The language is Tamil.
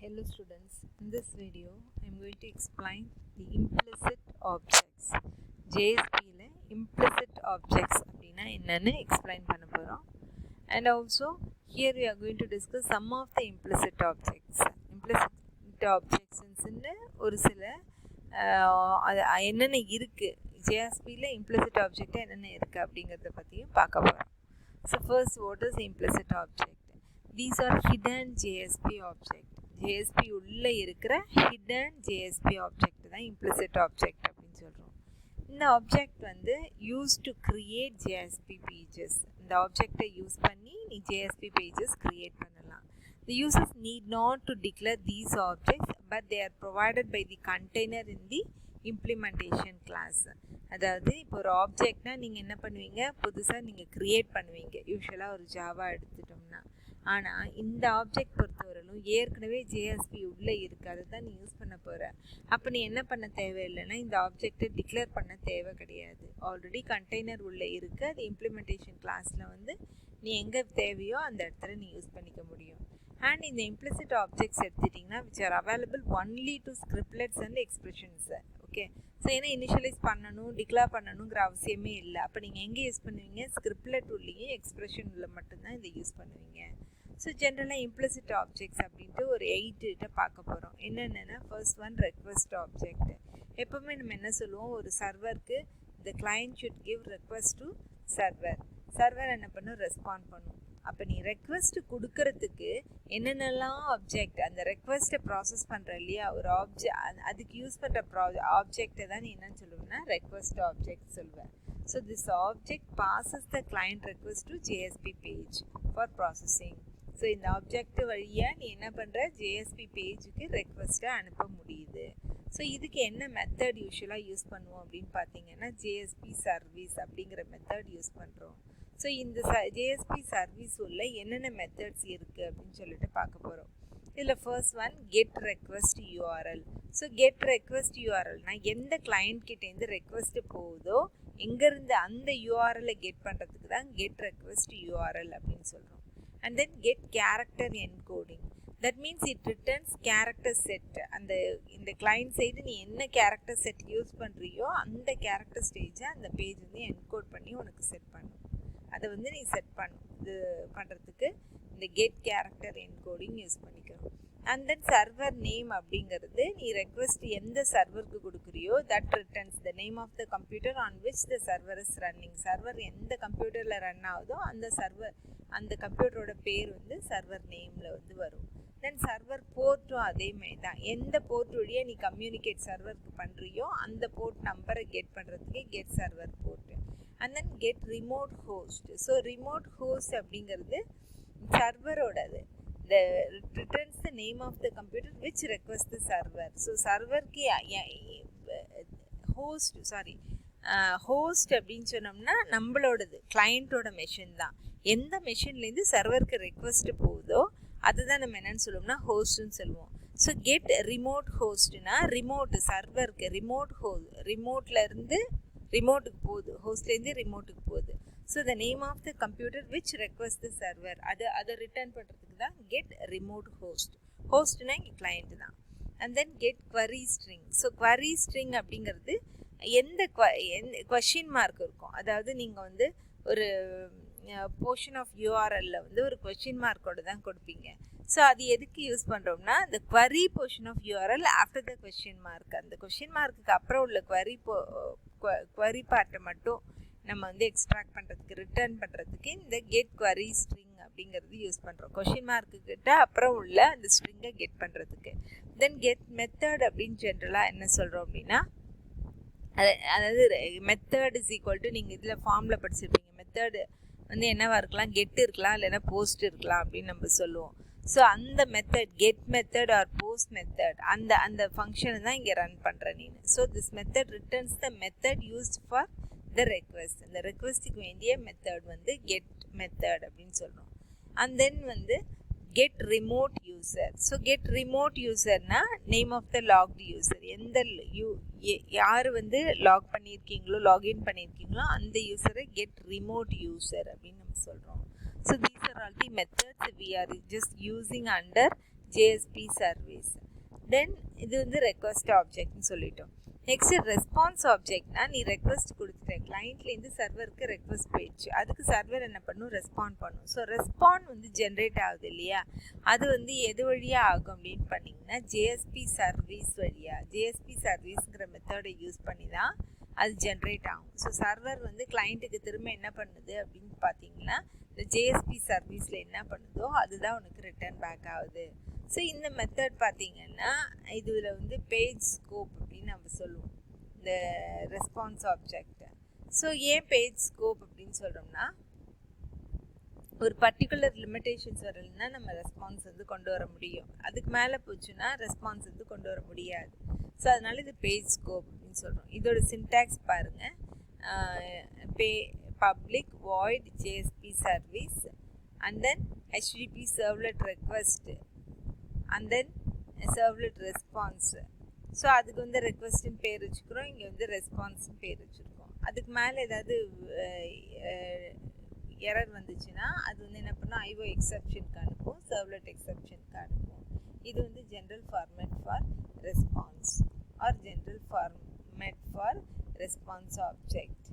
Hello students, in this video I am going to explain the implicit objects. JSP la implicit objects அப்படினா என்னன்னு explain பண்ண போறோம். And also here we are going to discuss some of the implicit objects. Implicit objects ன்னு ஒரு சில என்னென்ன இருக்கு JSP ல implicit object என்னென்ன இருக்கு அப்படிங்கறத பத்தியும் பார்க்க போறோம். So first, what is implicit object? These are hidden JSP object. JSP உள்ள இருக்கிற hidden JSP object தான் implicit object அப்படின்னு சொல்றோம். இந்த object வந்து used to create JSP pages. இந்த object யூஸ் பண்ணி நீ JSP pages create பண்ணலாம். The users need not to declare these objects, but they are provided by the container in the implementation class. அதாவது இப்போ ஒரு ஆப்ஜெக்ட்னா நீங்கள் என்ன பண்ணுவீங்க, புதுசாக நீங்கள் க்ரியேட் பண்ணுவீங்க யூஸ்வலாக ஒரு ஜாவா எடுத்துட்டோம்னா. ஆனால் இந்த ஆப்ஜெக்ட் பொறுத்தவரையிலும் ஏற்கனவே ஜேஎஸ்பி உள்ளே இருக்குது, அதை தான் நீ யூஸ் பண்ண போகிற. அப்போ நீ என்ன பண்ண தேவையில்லைன்னா இந்த ஆப்ஜெக்டை டிக்ளேர் பண்ண தேவை கிடையாது. ஆல்ரெடி கண்டெய்னர் உள்ளே இருக்குது, அது இம்ப்ளிமெண்டேஷன் கிளாஸில் வந்து நீ எங்கே தேவையோ அந்த இடத்துல நீ யூஸ் பண்ணிக்க முடியும். அண்ட் இந்த இம்ப்ளிசிட் ஆப்ஜெக்ட்ஸ் எடுத்துட்டிங்கன்னா which are available only to scriptlets and expressions. Okay, so ஏன்னா இனிஷியலைஸ் பண்ணணும் டிக்ளேர் பண்ணணுங்கிற அவசியமே இல்லை. அப்போ நீங்கள் எங்கே யூஸ் பண்ணுவீங்க, ஸ்கிரிப்ட்லெட் உள்ளேயும் எக்ஸ்பிரஷன் உள்ள மட்டும்தான் இதை யூஸ் பண்ணுவீங்க. ஸோ ஜென்ரலாக இம்ப்ளிசிட் ஆப்ஜெக்ட்ஸ் அப்படின்ட்டு ஒரு 8 பார்க்க போகிறோம். என்னென்னா ஃபர்ஸ்ட் ஒன் ரெக்வெஸ்ட் ஆப்ஜெக்ட். எப்போவுமே நம்ம என்ன சொல்லுவோம், ஒரு சர்வருக்கு the client should give request to server. Server என்ன பண்ணும், ரெஸ்பாண்ட் பண்ணும். அப்போ நீ ரெக்வெஸ்ட் கொடுக்கறதுக்கு என்னென்னலாம் ஆப்ஜெக்ட், அந்த ரெக்வெஸ்ட்டை ப்ராசஸ் பண்ணுற இல்லையா ஒரு ஆப்ஜெக்ட், அதுக்கு யூஸ் பண்ணுற ஆப்ஜெக்டை தான் நீ என்னன்னு சொல்லுவேன்னா ரெக்வெஸ்ட் ஆப்ஜெக்ட் சொல்லுவேன். So this object bosses the client request to JSP page for processing. So இந்த ஆப்ஜெக்ட் வழியாக நீ என்ன பண்ணுற, ஜேஎஸ்பி பேஜுக்கு ரெக்வெஸ்ட்டை அனுப்ப முடியுது. ஸோ இதுக்கு என்ன மெத்தட் யூஸ்வலாக யூஸ் பண்ணுவோம் அப்படின்னு பார்த்தீங்கன்னா ஜேஎஸ்பி சர்வீஸ் அப்படிங்கிற மெத்தட் யூஸ் பண்ணுறோம். ஸோ இந்த ஜேஎஸ்பி சர்வீஸ் உள்ள என்னென்ன மெத்தட்ஸ் இருக்குது அப்படின்னு சொல்லிட்டு பார்க்க போகிறோம். இதில் first one get request URL. So get request யூஆர்எல்னால் எந்த கிளைண்ட் கிட்டேருந்து ரெக்வெஸ்ட் போகுதோ எங்கேருந்து அந்த யூஆர்எல்லை கெட் பண்ணுறதுக்கு தான் கெட் ரெக்வெஸ்ட் யூஆர்எல் அப்படின்னு சொல்கிறோம். And then get character encoding. That means it returns character set. இந்த கிளைண்ட் சைடு நீ என்ன கேரக்டர் செட் யூஸ் பண்ணுறியோ அந்த கேரக்டர் ஸ்டேஜை அந்த பேஜ் வந்து என்கோட் பண்ணி உனக்கு செட் பண்ணும். அதை வந்து நீ செட் இது பண்ணுறதுக்கு இந்த கெட் கேரக்டர் என்கோடிங் யூஸ் பண்ணிக்கிறோம். அண்ட் தென் சர்வர் நேம் அப்படிங்கிறது நீ ரெக்வெஸ்ட் எந்த சர்வருக்கு கொடுக்குறியோ that returns the name of the computer on which the server is running. Server எந்த கம்ப்யூட்டரில் ரன் ஆகுதோ அந்த கம்ப்யூட்டரோட பேர் வந்து சர்வர் நேமில் வந்து வரும். தென் சர்வர் போர்ட்டும் அதே மாதிரி தான், எந்த போர்ட் வழியாக நீ கம்யூனிகேட் சர்வருக்கு பண்ணுறியோ அந்த போர்ட் நம்பரை கெட் பண்ணுறதுக்கு get server port. And then get remote host. So remote host அப்படிங்கிறது சர்வரோடது. the returns the name of the computer which requests the server. So சர்வருக்கு ஹோஸ்ட் அப்படின்னு சொன்னோம்னா நம்மளோடது கிளைண்ட்டோட மெஷின் தான். எந்த மெஷின்லேருந்து சர்வருக்கு ரெக்வெஸ்ட் போகுதோ அதுதான் நம்ம என்னன்னு சொல்லுவோம்னா ஹோஸ்ட்னு சொல்லுவோம். ஸோ கெட் ரிமோட் ஹோஸ்ட்னா ரிமோட் சர்வருக்கு ரிமோட்லேருந்து ரிமோட்டுக்கு போகுது, ஹோஸ்ட்லேருந்து ரிமோட்டுக்கு போகுது. So the name of the computer which request the server அதை ரிட்டர்ன் பண்ணுறதுக்கு தான் கெட் ரிமோட் ஹோஸ்ட். ஹோஸ்ட்னா இங்கே கிளைண்ட் தான். And then get query string. So query string அப்படிங்கிறது எந்த கொஷின் மார்க் இருக்கும், அதாவது நீங்கள் வந்து ஒரு போர்ஷன் ஆஃப் யூஆர்எல்ல வந்து ஒரு கொஷின் மார்க்கோடு தான் கொடுப்பீங்க. ஸோ அது எதுக்கு யூஸ் பண்ணுறோம்னா இந்த query portion of URL after the question mark, அந்த கொஷின் மார்க்குக்கு அப்புறம் உள்ள குவரி பார்ட்டை மட்டும் நம்ம வந்து எக்ஸ்ட்ராக்ட் பண்ணுறதுக்கு ரிட்டர்ன் பண்ணுறதுக்கு இந்த கெட் குவரி ஸ்ட்ரிங் அப்படிங்கிறது யூஸ் பண்ணுறோம். கொஷின் மார்க்குக்கிட்ட அப்புறம் உள்ள அந்த ஸ்ட்ரிங்கை கெட் பண்ணுறதுக்கு. தென் கெட் மெத்தட் அப்படின்னு ஜென்ரலாக என்ன சொல்கிறோம் அப்படின்னா அதாவது மெத்தட் இஸ் ஈக்குவல் டு நீங்கள் இதில் ஃபார்மில் படிச்சிருப்பீங்க. மெத்தடு வந்து என்னவாக இருக்கலாம், கெட் இருக்கலாம் இல்லைன்னா போஸ்ட் இருக்கலாம் அப்படின்னு நம்ம சொல்லுவோம். ஸோ அந்த method get method R post method அந்த ஃபங்க்ஷனை தான் இங்கே ரன் பண்ணுற நீ. So this method returns the method used for the request. இந்த ரெக்வெஸ்ட்டுக்கு வேண்டிய மெத்தட் வந்து கெட் மெத்தட் அப்படின்னு சொல்கிறோம். அண்ட் தென் வந்து get remote user. So get remote யூசர்னா name of the logged user. எந்த யார் வந்து லாகின் பண்ணியிருக்கீங்களோ அந்த யூசரை கெட் ரிமோட் யூசர் அப்படின்னு நம்ம சொல்கிறோம். So these are all the methods we are just using under JSP service. Then இது வந்து ரெக்வஸ்ட் ஆப்ஜெக்ட்னு சொல்லிட்டோம். நெக்ஸ்ட் ரெஸ்பான்ஸ் ஆப்ஜெக்ட்னா நீ ரெக்வஸ்ட் கொடுத்துட்ட, கிளைண்ட்லேருந்து சர்வருக்கு ரெக்வஸ்ட் போயிடுச்சு, அதுக்கு சர்வர் என்ன பண்ணும், ரெஸ்பாண்ட் பண்ணும். ஸோ ரெஸ்பாண்ட் வந்து ஜென்ரேட் ஆகுது இல்லையா, அது வந்து எது வழியாக ஆகும் அப்படின்னு பண்ணிங்கன்னா ஜேஎஸ்பி சர்வீஸ் வழியாக, ஜேஎஸ்பி சர்வீஸுங்கிற மெத்தடை யூஸ் பண்ணி தான் அது ஜென்ரேட் ஆகும். ஸோ சர்வர் வந்து கிளைண்ட்டுக்கு திரும்ப என்ன பண்ணுது அப்படின்னு பார்த்தீங்கன்னா இந்த ஜேஎஸ்பி சர்வீஸில் என்ன பண்ணுதோ அதுதான் உனக்கு ரிட்டர்ன் பேக் ஆகுது. ஸோ இந்த மெத்தட் பார்த்தீங்கன்னா இதில் வந்து பேஜ் ஸ்கோப் அப்படின்னு நம்ம சொல்லுவோம் இந்த ரெஸ்பான்ஸ் ஆப்ஜெக்டை. ஸோ ஏன் பேஜ் ஸ்கோப் அப்படின்னு சொல்கிறோம்னா ஒரு பர்டிகுலர் லிமிட்டேஷன்ஸ் வரலைன்னா நம்ம ரெஸ்பான்ஸ் வந்து கொண்டு வர முடியும், அதுக்கு மேலே போச்சுன்னா ரெஸ்பான்ஸ் வந்து கொண்டு வர முடியாது. ஸோ அதனால இது பேஜ் ஸ்கோப் அப்படின்னு சொல்கிறோம். இதோட சின்டாக்ஸ் பாருங்கள், public void JSP service and then HTTP servlet request and then servlet response. So அதுக்கு வந்து ரெக்வஸ்ட்னு பேர் வச்சுக்கிறோம், இங்கே வந்து ரெஸ்பான்ஸ்னு பேர் வச்சுருக்கோம். அதுக்கு மேலே ஏதாவது எரர் வந்துச்சுன்னா அது வந்து என்ன பண்ணோம், ஐஓ எக்ஸப்ஷனுக்கு அனுப்பும், சர்வ்லெட் எக்ஸப்ஷனுக்கு அனுப்பும். இது வந்து general format for response or general format for response object.